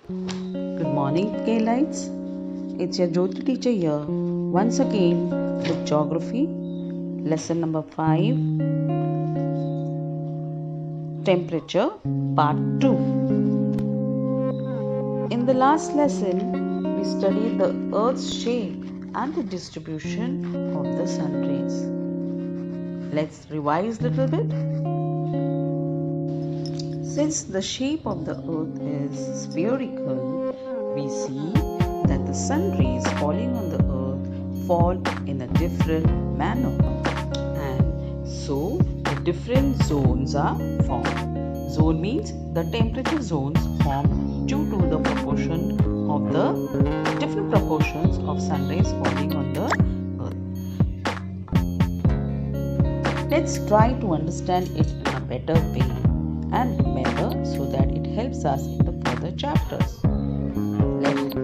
Good morning, K-Lights. It's your Jyoti teacher here once again with Geography, lesson number 5, Temperature, part 2. In the last lesson, we studied the Earth's shape and the distribution of the sun rays. Let's revise a little bit. Since the shape of the Earth is spherical, we see that the sun rays falling on the Earth fall in a different manner. And so the different zones are formed. Zone means the temperature zones formed due to the proportion of the different proportions of sun rays falling on the Earth. Let's try to understand it in a better way and remember so that it helps us in the further chapters.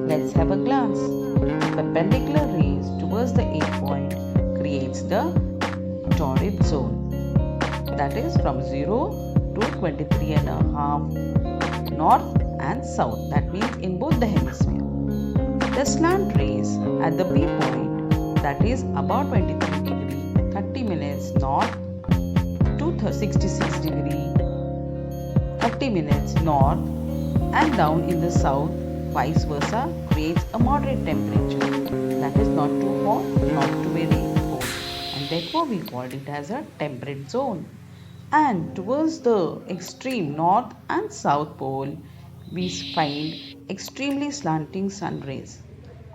Let's have a glance. Perpendicular rays towards the 8 point creates the torrid zone, that is from 0 to 23.5 north and south, that means in both the hemispheres. The slant rays at the B point, that is about 23 degree 30 minutes north to 66 degree 30 minutes north and down in the south, vice versa, creates a moderate temperature, that is not too hot, not too very cold, and therefore we called it as a temperate zone. And towards the extreme north and south pole, we find extremely slanting sun rays,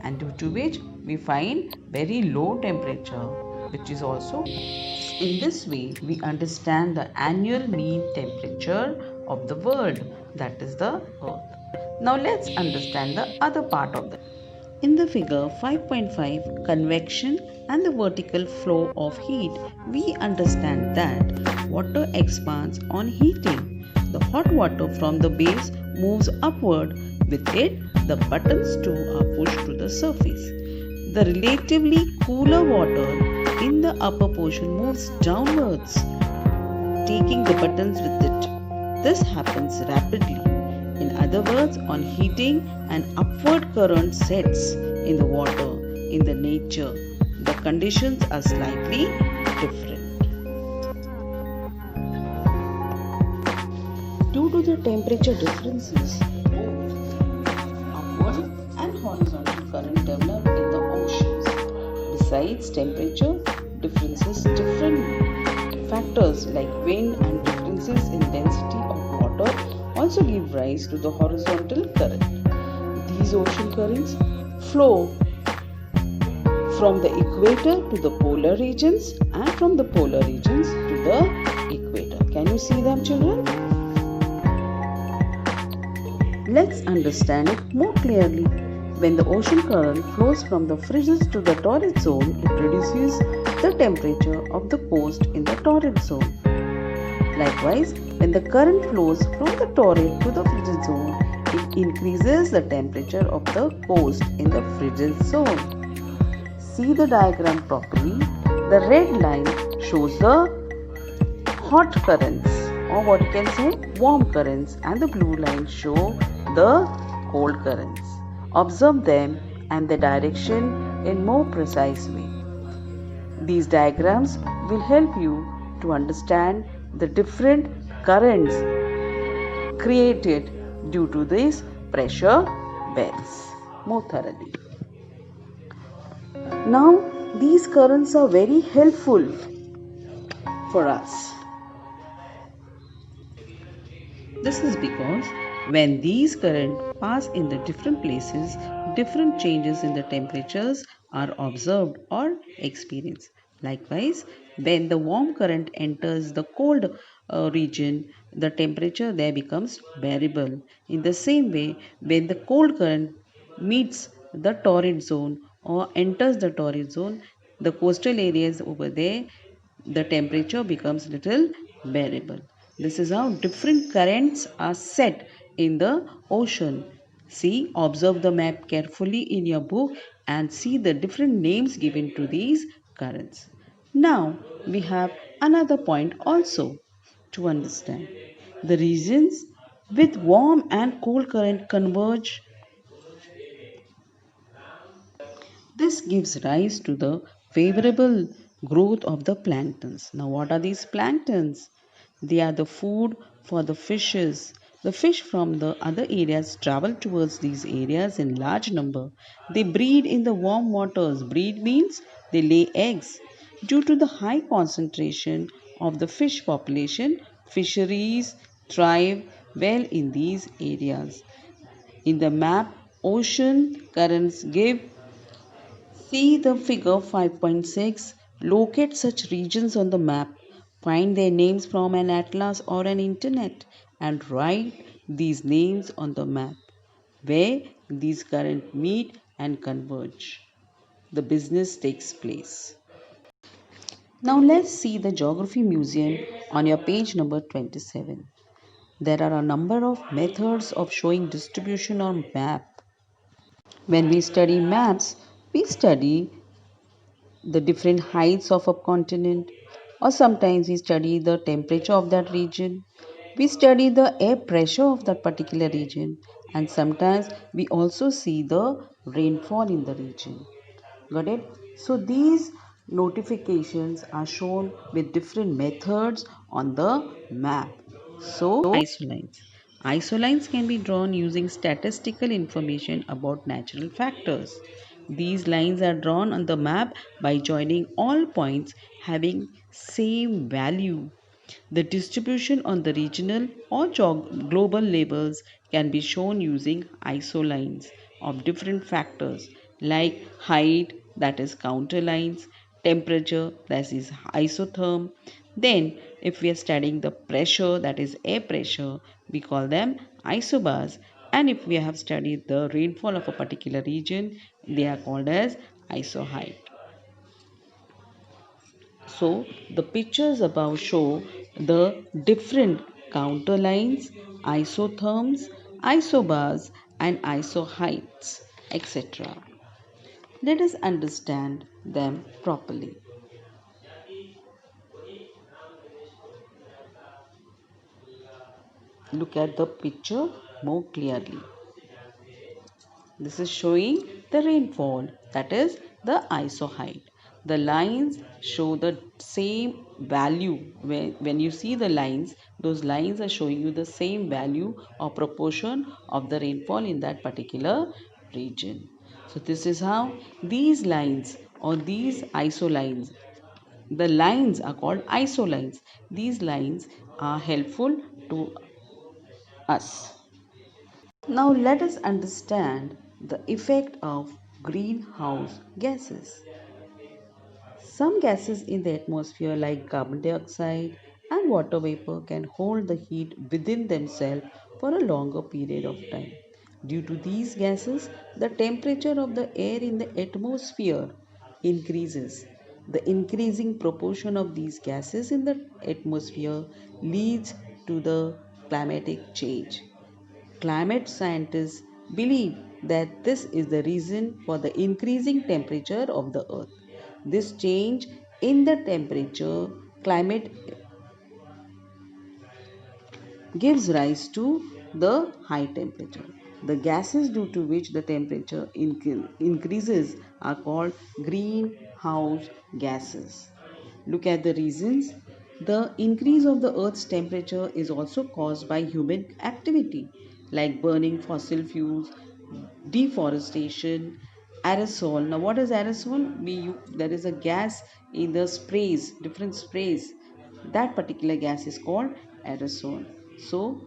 and due to which we find very low temperature, which is also in this way we understand the annual mean temperature of the world, that is the earth. Now let's understand the other part of the. In the figure 5.5, convection and the vertical flow of heat, we understand that water expands on heating. The hot water from the base moves upward. With it, the buttons too are pushed to the surface. The relatively cooler water in the upper portion moves downwards, taking the buttons with it. This happens rapidly. In other words, on heating, an upward current sets in the water. In the nature, the conditions are slightly different. Due to the temperature differences, upward and horizontal current develop in the oceans. Besides temperature differences, different factors like wind and differences in density of water also give rise to the horizontal current. These ocean currents flow from the equator to the polar regions and from the polar regions to the equator. Can you see them, children? Let's understand it more clearly. When the ocean current flows from the frigid to the torrid zone, it reduces the temperature of the coast in the torrid zone. Likewise, when the current flows from the torrid to the frigid zone, it increases the temperature of the coast in the frigid zone. See the diagram properly. The red line shows the hot currents, or what you can say warm currents, and the blue line show the cold currents. Observe them and the direction in more precise way. These diagrams will help you to understand the different currents created due to these pressure belts more thoroughly. Now, these currents are very helpful for us. This is because when these currents pass in the different places, different changes in the temperatures are observed or experienced. Likewise, when the warm current enters the cold region, the temperature there becomes bearable. In the same way, when the cold current meets the torrid zone or enters the torrid zone, the coastal areas over there, the temperature becomes little bearable. This is how different currents are set in the ocean. See, observe the map carefully in your book and see the different names given to these currents. Now, we have another point also to understand. The regions with warm and cold current converge. This gives rise to the favorable growth of the planktons. Now, what are these planktons? They are the food for the fishes. The fish from the other areas travel towards these areas in large number. They breed in the warm waters. Breed means they lay eggs. Due to the high concentration of the fish population, fisheries thrive well in these areas. In the map, ocean currents give. See the figure 5.6. Locate such regions on the map. Find their names from an atlas or an internet and write these names on the map where these currents meet and converge. The business takes place. Now let's see the Geography Museum on your page number 27. There are a number of methods of showing distribution on map. When we study maps, we study the different heights of a continent, or sometimes we study the temperature of that region. We study the air pressure of that particular region, and sometimes we also see the rainfall in the region. Got it? So these notifications are shown with different methods on the map. So isolines. Isolines can be drawn using statistical information about natural factors. These lines are drawn on the map by joining all points having same value. The distribution on the regional or global levels can be shown using isolines of different factors like height, that is counter lines, temperature, that is isotherm. Then, if we are studying the pressure, that is air pressure, we call them isobars. And if we have studied the rainfall of a particular region, they are called as isoheight. So the pictures above show the different counter lines, isotherms, isobars and isoheights, etc. Let us understand them properly. Look at the picture more clearly. This is showing the rainfall, that is the isoheight. The lines show the same value. When you see the lines, those lines are showing you the same value or proportion of the rainfall in that particular region. So this is how these lines or these isolines, the lines are called isolines. These lines are helpful to us. Now let us understand the effect of greenhouse gases. Some gases in the atmosphere like carbon dioxide and water vapor can hold the heat within themselves for a longer period of time. Due to these gases, the temperature of the air in the atmosphere increases. The increasing proportion of these gases in the atmosphere leads to the climatic change. Climate scientists believe that this is the reason for the increasing temperature of the earth. This change in the temperature climate gives rise to the high temperature. The gases due to which the temperature increases are called greenhouse gases. Look at the reasons. The increase of the Earth's temperature is also caused by human activity like burning fossil fuels, deforestation, aerosol. Now, what is aerosol? There is a gas in the sprays, different sprays. That particular gas is called aerosol. So,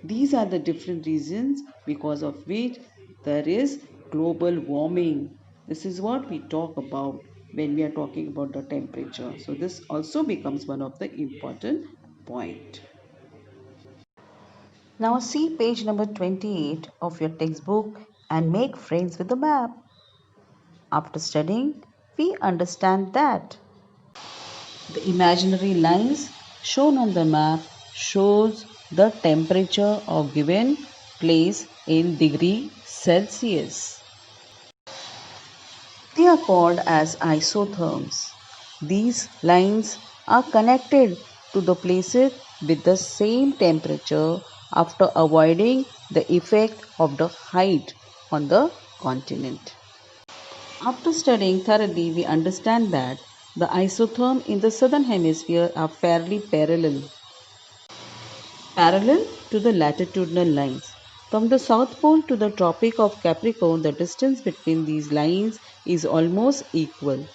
these are the different reasons because of which there is global warming. This is what we talk about when we are talking about the temperature. So this also becomes one of the important point. Now see page number 28 of your textbook and make friends with the map. After studying, we understand that the imaginary lines shown on the map shows the temperature of given place in degree Celsius. They are called as isotherms. These lines are connected to the places with the same temperature after avoiding the effect of the height on the continent. After studying thoroughly, we understand that the isotherm in the southern hemisphere are fairly parallel to the latitudinal lines. From the South Pole to the Tropic of Capricorn, the distance between these lines is almost equal.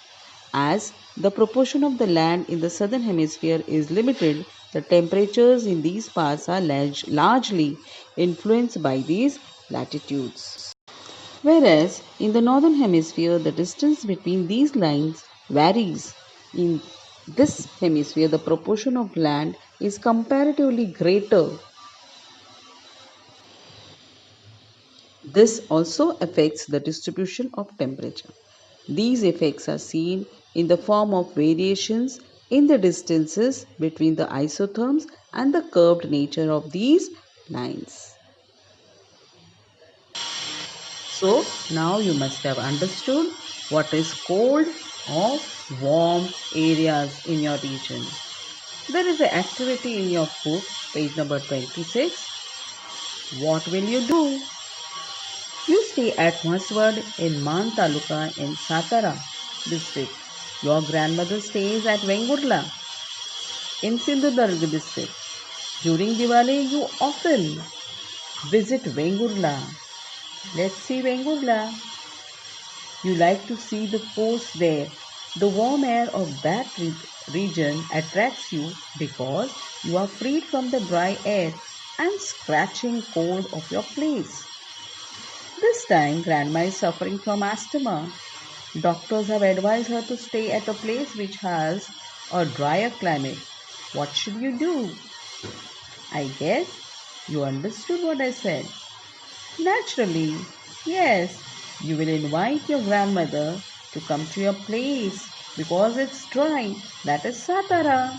As the proportion of the land in the southern hemisphere is limited, the temperatures in these parts are largely influenced by these latitudes. Whereas in the northern hemisphere, the distance between these lines varies. In this hemisphere, the proportion of land is comparatively greater. This also affects the distribution of temperature. These effects are seen in the form of variations in the distances between the isotherms and the curved nature of these lines. So now you must have understood what is cold or warm areas in your region. There is an activity in your book, page number 26. What will you do? You stay at Maswad in Man Taluka in Satara district. Your grandmother stays at Vengurla in Sindhudurg district. During Diwali, you often visit Vengurla. Let's see Vengurla. You like to see the coast there. The warm air of that region attracts you because you are freed from the dry air and scratching cold of your place. This time, Grandma is suffering from asthma. Doctors have advised her to stay at a place which has a drier climate. What should you do? I guess you understood what I said. Naturally, yes, you will invite your grandmother to come to your place because it's dry. That is Satara.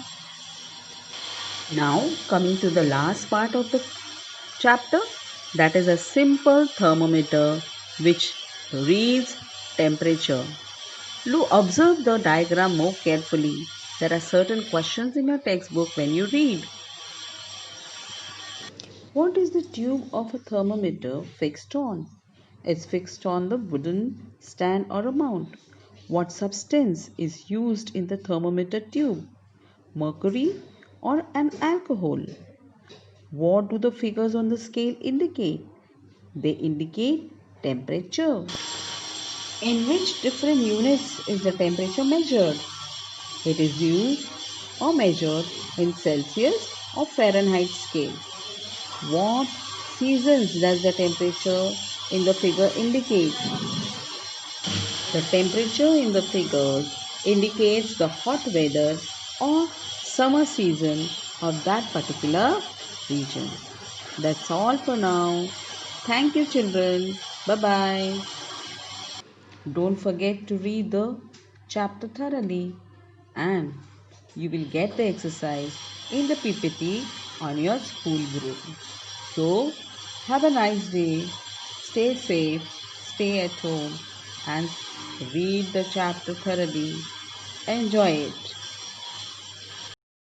Now, coming to the last part of the chapter, that is a simple thermometer which reads temperature. Observe the diagram more carefully. There are certain questions in your textbook when you read. What is the tube of a thermometer fixed on? It's fixed on the wooden stand or a mount. What substance is used in the thermometer tube? Mercury or an alcohol? What do the figures on the scale indicate? They indicate temperature. In which different units is the temperature measured? It is used or measured in Celsius or Fahrenheit scale. What seasons does the temperature in the figure indicate? The temperature in the figures indicates the hot weather or summer season of that particular region. That's all for now. Thank you, children. Bye bye. Don't forget to read the chapter thoroughly, and you will get the exercise in the PPT on your school group. So, have a nice day, stay safe, stay at home, and read the chapter thoroughly. Enjoy it.